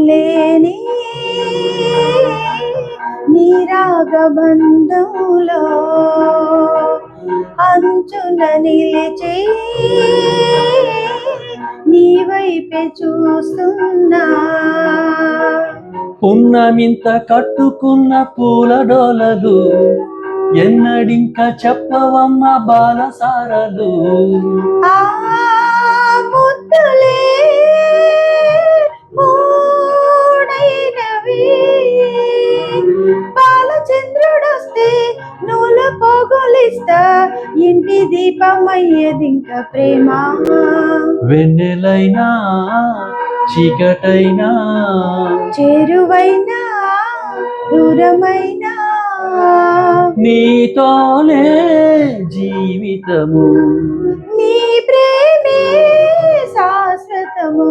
లేని నీరాగబంధంలో అంచున నిలిచి నీ వైపే చూస్తున్నా. పున్నమింత కట్టుకున్న పూల డోలలు ఎన్నడింక చెప్పవమ్మ బాలసారలు. ఆ ముద్దులే మూడైనవి, బాలచంద్రుడొస్తే నూల పోగులిస్తా, ఇంటి దీపమయ్యేదింక ప్రేమ. వెన్నెలైనా చీకటైనా చేరువైనా దూరమైనా నీతోనే జీవితము. నీ ప్రేమే శాశ్వతము.